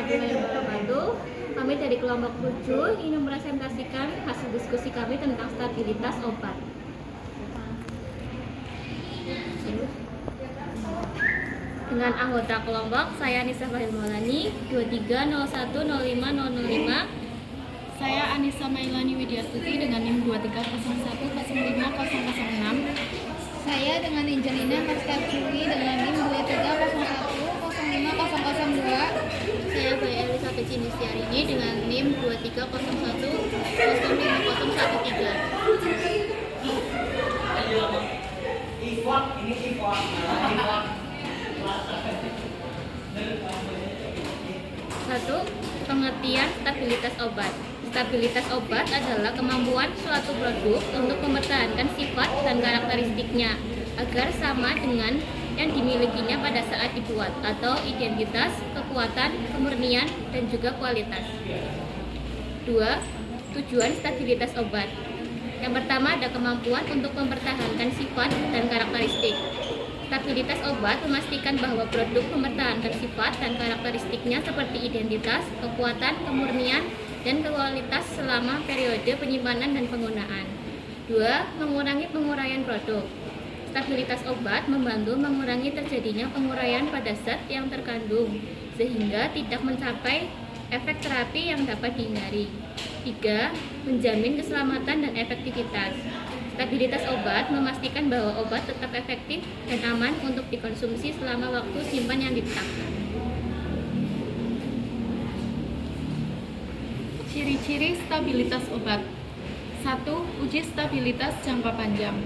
warahmatullahi wabarakatuh. Kami dari kelompok 7 ingin mempresentasikan hasil diskusi kami tentang stabilitas obat. Dengan anggota kelompok, saya Anissa Fahil Maulani, 23010505. Saya Anissa Mailani Widiastuti dengan NIM 23010506. Saya dengan Angelina Marstafjuli dengan NIM 23010502. Saya Baya Elisabeth Cinistiarini dengan NIM 23010513. Satu, pengertian stabilitas obat. Stabilitas obat adalah kemampuan suatu produk untuk mempertahankan sifat dan karakteristiknya agar sama dengan yang dimilikinya pada saat dibuat, atau identitas, kekuatan, kemurnian, dan juga kualitas. 2. Tujuan stabilitas obat. Yang pertama ada kemampuan untuk mempertahankan sifat dan karakteristik. Stabilitas obat memastikan bahwa produk mempertahankan sifat dan karakteristiknya seperti identitas, kekuatan, kemurnian, dan kualitas selama periode penyimpanan dan penggunaan. 2. Mengurangi penguraian produk. Stabilitas obat membantu mengurangi terjadinya penguraian pada zat yang terkandung, sehingga tidak mencapai efek terapi yang dapat dihindari. 3. Menjamin keselamatan dan efektivitas. Stabilitas obat memastikan bahwa obat tetap efektif dan aman untuk dikonsumsi selama waktu simpan yang ditetapkan. Ciri-ciri stabilitas obat. 1. Uji stabilitas jangka panjang.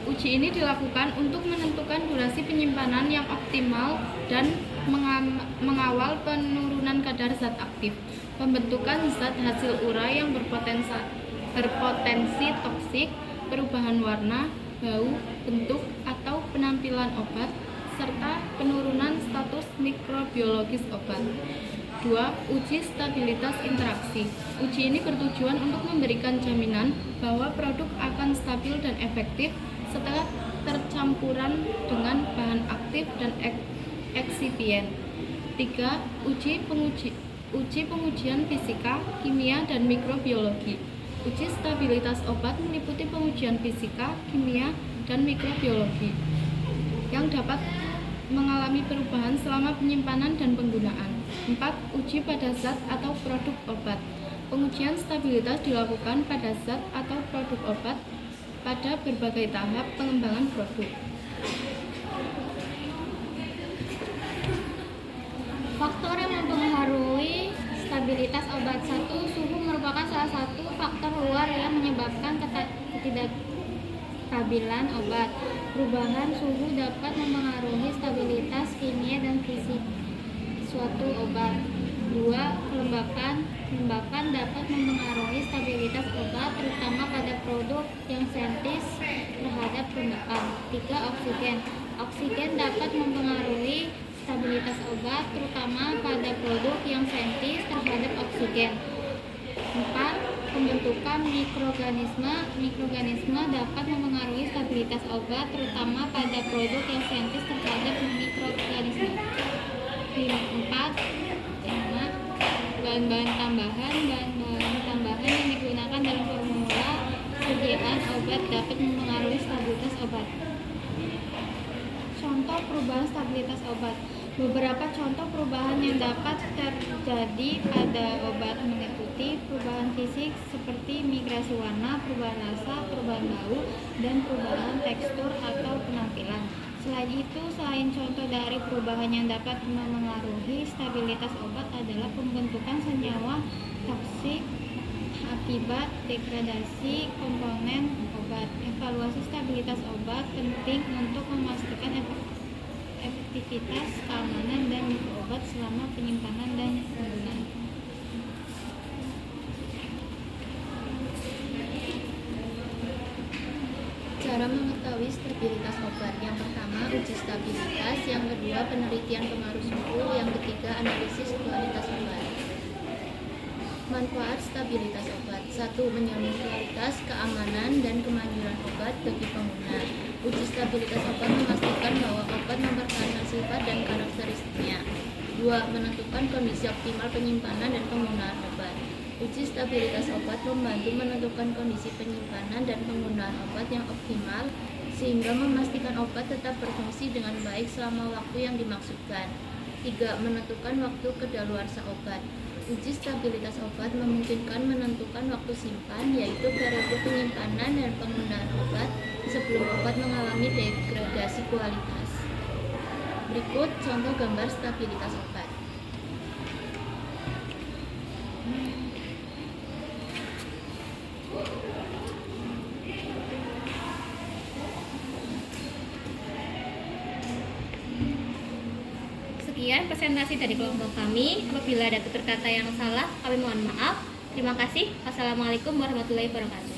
Uji ini dilakukan untuk menentukan durasi penyimpanan yang optimal dan mengawal penurunan kadar zat aktif, pembentukan zat hasil urai yang berpotensi toksik, perubahan warna, bau, bentuk, atau penampilan obat, serta penurunan status mikrobiologis obat. 2. Uji stabilitas interaksi. Uji ini bertujuan untuk memberikan jaminan bahwa produk akan stabil dan efektif setelah tercampuran dengan bahan aktif dan eksipien. 3. Uji pengujian fisika, kimia, dan mikrobiologi. Uji stabilitas obat meliputi pengujian fisika, kimia, dan mikrobiologi yang dapat mengalami perubahan selama penyimpanan dan penggunaan. 4. Uji pada zat atau produk obat. Pengujian stabilitas dilakukan pada zat atau produk obat pada berbagai tahap pengembangan produk. Faktor yang mempengaruhi stabilitas obat. 1. Suhu merupakan salah satu faktor luar yang menyebabkan ketidakstabilan obat. Perubahan suhu dapat mempengaruhi stabilitas kimia dan fisik suatu obat. 2. Kelembapan dapat mempengaruhi stabilitas obat, terutama pada produk yang sensitif terhadap kelembapan. 3. Oksigen dapat mempengaruhi stabilitas obat, terutama pada produk yang sensitif terhadap oksigen. 4. Pembentukan mikroorganisme dapat mempengaruhi stabilitas obat, terutama pada produk yang sensitif terhadap mikroorganisme. 4. Bahan-bahan tambahan yang digunakan dalam formula sediaan obat dapat mempengaruhi stabilitas obat. Contoh perubahan stabilitas obat. Beberapa contoh perubahan yang dapat terjadi pada obat meliputi perubahan fisik seperti migrasi warna, perubahan rasa, perubahan bau, dan perubahan tekstur atau penampilan. Selain contoh dari perubahan yang dapat memengaruhi stabilitas obat adalah pembentukan senyawa toksik akibat degradasi komponen obat. Evaluasi stabilitas obat penting untuk memastikan efektivitas, keamanan, dan mutu obat selama penyimpanan dan penggunaan. Cara mengetahui stabilitas obat. Yang pertama, uji stabilitas. Yang kedua, penelitian pengaruh suhu. Yang ketiga, analisis kualitas obat. Manfaat stabilitas obat. 1. Menjamin kualitas, keamanan, dan kemanjuran obat bagi pengguna. Uji stabilitas obat memastikan bahwa obat mempertahankan sifat dan karakteristiknya. 2. 2. Menentukan kondisi optimal penyimpanan dan penggunaan obat. Uji stabilitas obat membantu menentukan kondisi penyimpanan dan penggunaan obat yang optimal sehingga memastikan obat tetap berfungsi dengan baik selama waktu yang dimaksudkan. 3. Menentukan waktu kedaluarsa obat. Uji stabilitas obat memungkinkan menentukan waktu simpan, yaitu periode penyimpanan dan penggunaan obat sebelum obat mengalami degradasi kualitas. Berikut contoh gambar stabilitas obat. Sekian presentasi dari kelompok kami. Apabila ada tutur kata yang salah, kami mohon maaf. Terima kasih. Wassalamualaikum warahmatullahi wabarakatuh.